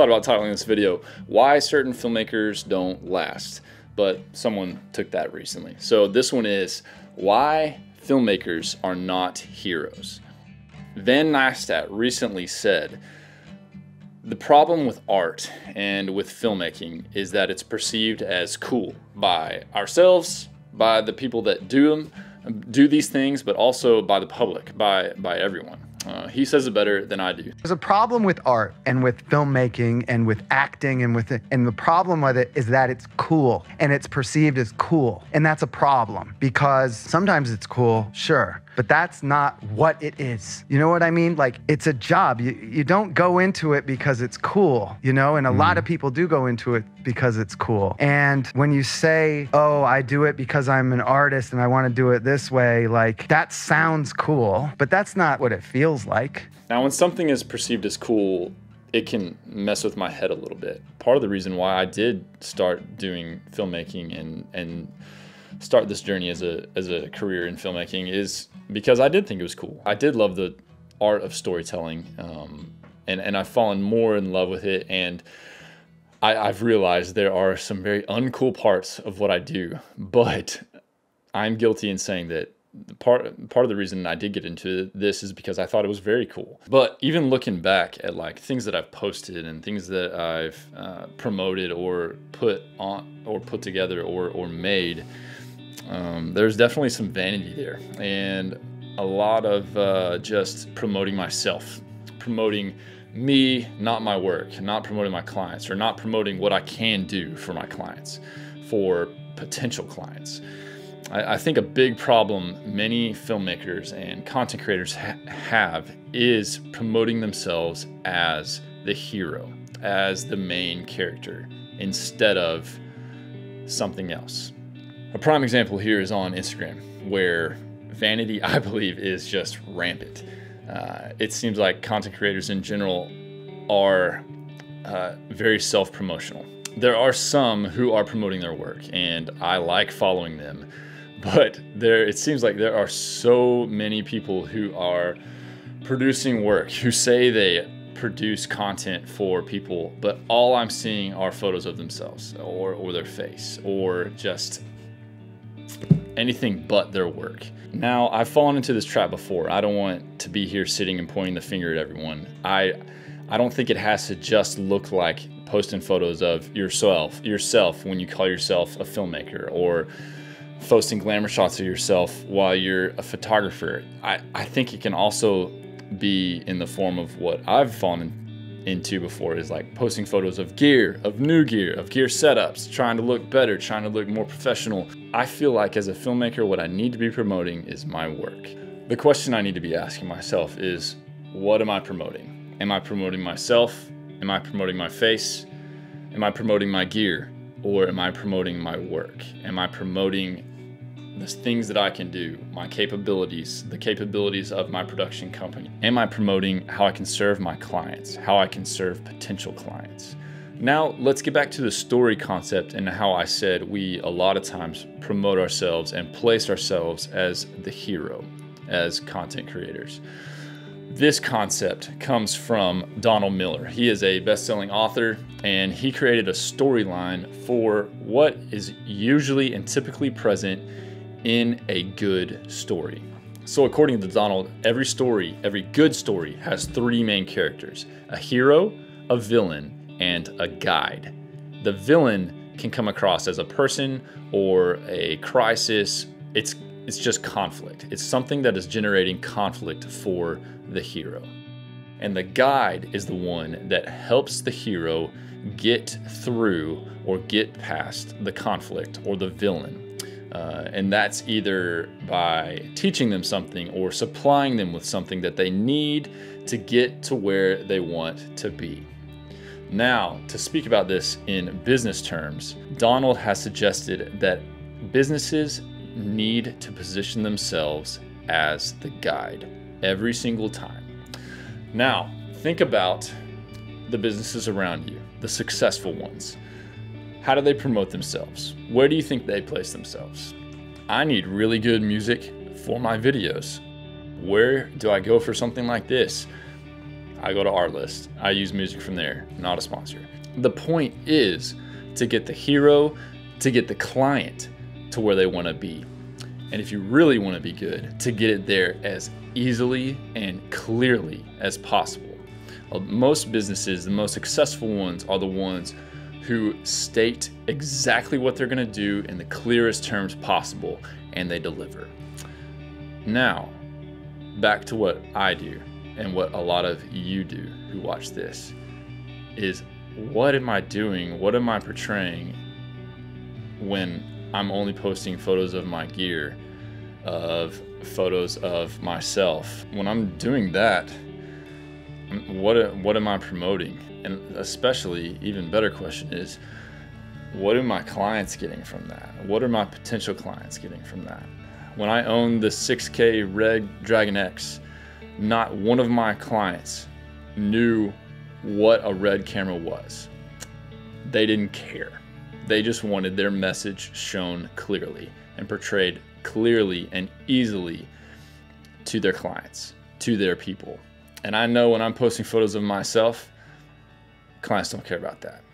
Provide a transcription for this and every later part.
thought about titling this video, Why Certain Filmmakers Don't Last, but someone took that recently. So this one is, Why Filmmakers Are Not Heroes. Vann Neistat recently said, the problem with art and with filmmaking is that it's perceived as cool by ourselves, by the people that do these things, but also by the public, by everyone. He says it better than I do. There's a problem with art and with filmmaking and with acting and the problem with it is that it's cool and it's perceived as cool. And that's a problem because sometimes it's cool, sure, but that's not what it is. You know what I mean? Like, it's a job. You don't go into it because it's cool, you know? And a lot of people do go into it because it's cool. And when you say, oh, I do it because I'm an artist and I want to do it this way, like, that sounds cool, but that's not what it feels like. Now, when something is perceived as cool, it can mess with my head a little bit. Part of the reason why I did start doing filmmaking and start this journey as a career in filmmaking is because I did think it was cool. I did love the art of storytelling, and I've fallen more in love with it, and I've realized there are some very uncool parts of what I do, but I'm guilty in saying that part of the reason I did get into this is because I thought it was very cool. But even looking back at like things that I've posted and things that I've promoted or put on or put together or made, there's definitely some vanity there and a lot of just promoting myself, promoting me, not my work, not promoting my clients, or not promoting what I can do for my clients, for potential clients. I think a big problem many filmmakers and content creators have is promoting themselves as the hero, as the main character, instead of something else. A prime example here is on Instagram, where vanity, I believe, is just rampant. It seems like content creators in general are very self-promotional. There are some who are promoting their work, and I like following them. But it seems like there are so many people who are producing work, who say they produce content for people, but all I'm seeing are photos of themselves or their face or just anything but their work. Now, I've fallen into this trap before. I don't want to be here sitting and pointing the finger at everyone. I don't think it has to just look like posting photos of yourself when you call yourself a filmmaker, or posting glamour shots of yourself while you're a photographer. I think it can also be in the form of what I've fallen into before, is like posting photos of gear, of new gear, of gear setups, trying to look better, trying to look more professional. I feel like as a filmmaker, what I need to be promoting is my work. The question I need to be asking myself is, what am I promoting? Am I promoting myself? Am I promoting my face? Am I promoting my gear? Or am I promoting my work? Am I promoting the things that I can do, my capabilities, the capabilities of my production company? Am I promoting how I can serve my clients, how I can serve potential clients? Now, let's get back to the story concept and how I said we a lot of times promote ourselves and place ourselves as the hero, as content creators. This concept comes from Donald Miller. He is a best-selling author, and he created a storyline for what is usually and typically present in a good story. So according to Donald, every good story has three main characters: a hero, a villain, and a guide. The villain can come across as a person or a crisis. It's just conflict. It's something that is generating conflict for the hero. And the guide is the one that helps the hero get through or get past the conflict or the villain. And that's either by teaching them something or supplying them with something that they need to get to where they want to be. Now, to speak about this in business terms, Donald has suggested that businesses need to position themselves as the guide every single time. Now, think about the businesses around you, the successful ones. How do they promote themselves? Where do you think they place themselves? I need really good music for my videos. Where do I go for something like this? I go to Artlist. I use music from there, not a sponsor. The point is to get the hero, to get the client to where they want to be. And if you really want to be good, to get it there as easily and clearly as possible. Most businesses, the most successful ones, are the ones who state exactly what they're going to do in the clearest terms possible, and they deliver. Now, back to what I do and what a lot of you do who watch this is, what am I doing? What am I portraying when I'm only posting photos of my gear, of photos of myself? When I'm doing that, what am I promoting? And especially, even better question is, what are my clients getting from that? What are my potential clients getting from that? When I owned the 6K Red Dragon X, not one of my clients knew what a Red camera was. They didn't care. They just wanted their message shown clearly and portrayed clearly and easily to their clients, to their people. And I know when I'm posting photos of myself, clients don't care about that.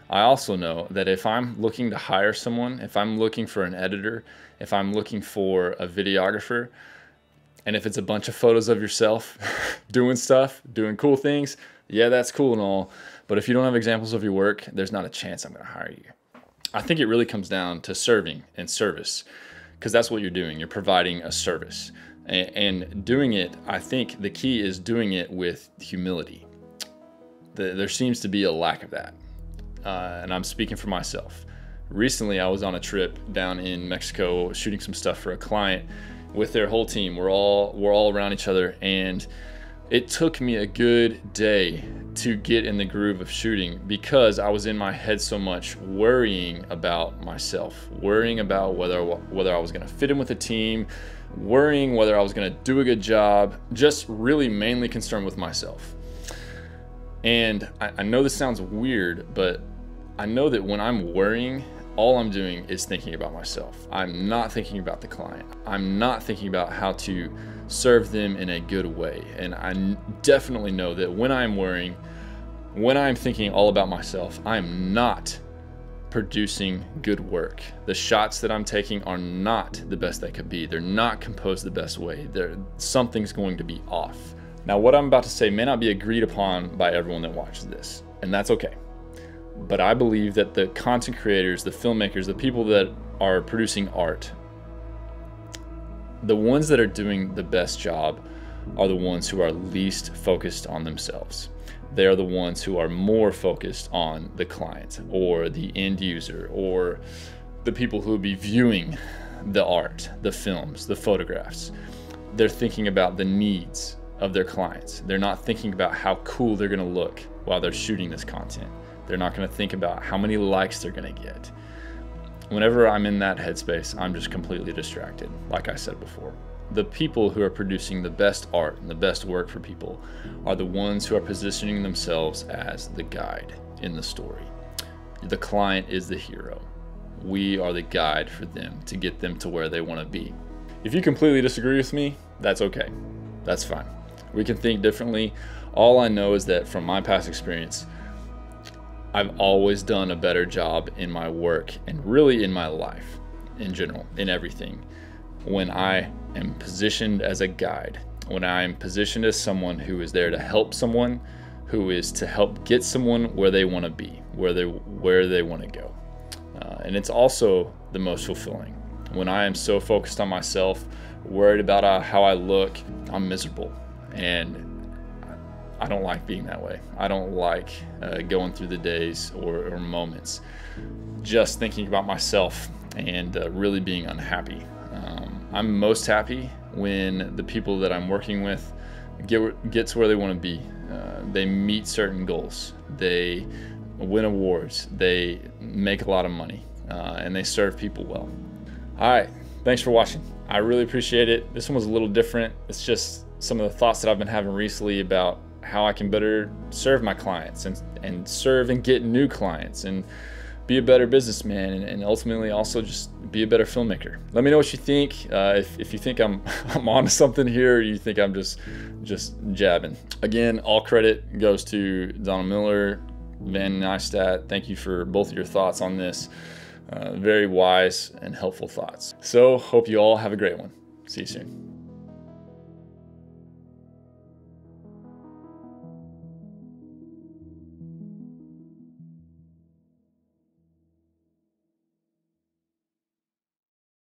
I also know that if I'm looking to hire someone, if I'm looking for an editor, if I'm looking for a videographer, and if it's a bunch of photos of yourself doing stuff, doing cool things, yeah, that's cool and all. But if you don't have examples of your work, there's not a chance I'm going to hire you. I think it really comes down to serving and service, because that's what you're doing. You're providing a service. And doing it, I think the key is doing it with humility. There seems to be a lack of that. And I'm speaking for myself. Recently, I was on a trip down in Mexico shooting some stuff for a client with their whole team. We're all around each other, and it took me a good day to get in the groove of shooting because I was in my head so much worrying about myself, worrying about whether I was going to fit in with the team, worrying whether I was going to do a good job, just really mainly concerned with myself. And I know this sounds weird, but I know that when I'm worrying, all I'm doing is thinking about myself. I'm not thinking about the client. I'm not thinking about how to serve them in a good way. And I definitely know that when I'm worrying, when I'm thinking all about myself, I'm not producing good work. The shots that I'm taking are not the best they could be. They're not composed the best way. Something's going to be off. Now, what I'm about to say may not be agreed upon by everyone that watches this, and that's okay. But I believe that the content creators, the filmmakers, the people that are producing art, the ones that are doing the best job are the ones who are least focused on themselves. They are the ones who are more focused on the client or the end user or the people who will be viewing the art, the films, the photographs. They're thinking about the needs of their clients. They're not thinking about how cool they're going to look while they're shooting this content. They're not going to think about how many likes they're going to get. Whenever I'm in that headspace, I'm just completely distracted, like I said before. The people who are producing the best art and the best work for people are the ones who are positioning themselves as the guide in the story. The client is the hero. We are the guide for them to get them to where they want to be. If you completely disagree with me, that's okay. That's fine. We can think differently. All I know is that from my past experience, I've always done a better job in my work and really in my life in general, in everything, when I am positioned as a guide, when I am positioned as someone who is there to help someone, who is to help get someone where they want to be, where they want to go. And it's also the most fulfilling. When I am so focused on myself, worried about how I look, I'm miserable. And I don't like being that way. I don't like going through the days or moments just thinking about myself and really being unhappy. I'm most happy when the people that I'm working with get to where they want to be. They meet certain goals. They win awards. They make a lot of money, and they serve people well. All right, thanks for watching. I really appreciate it. This one was a little different. It's just some of the thoughts that I've been having recently about how I can better serve my clients and serve and get new clients and be a better businessman, and ultimately also just be a better filmmaker. Let me know what you think. If you think I'm onto something here, or you think I'm just jabbing. Again, all credit goes to Donald Miller, Vann Neistat. Thank you for both of your thoughts on this. Very wise and helpful thoughts. So hope you all have a great one. See you soon.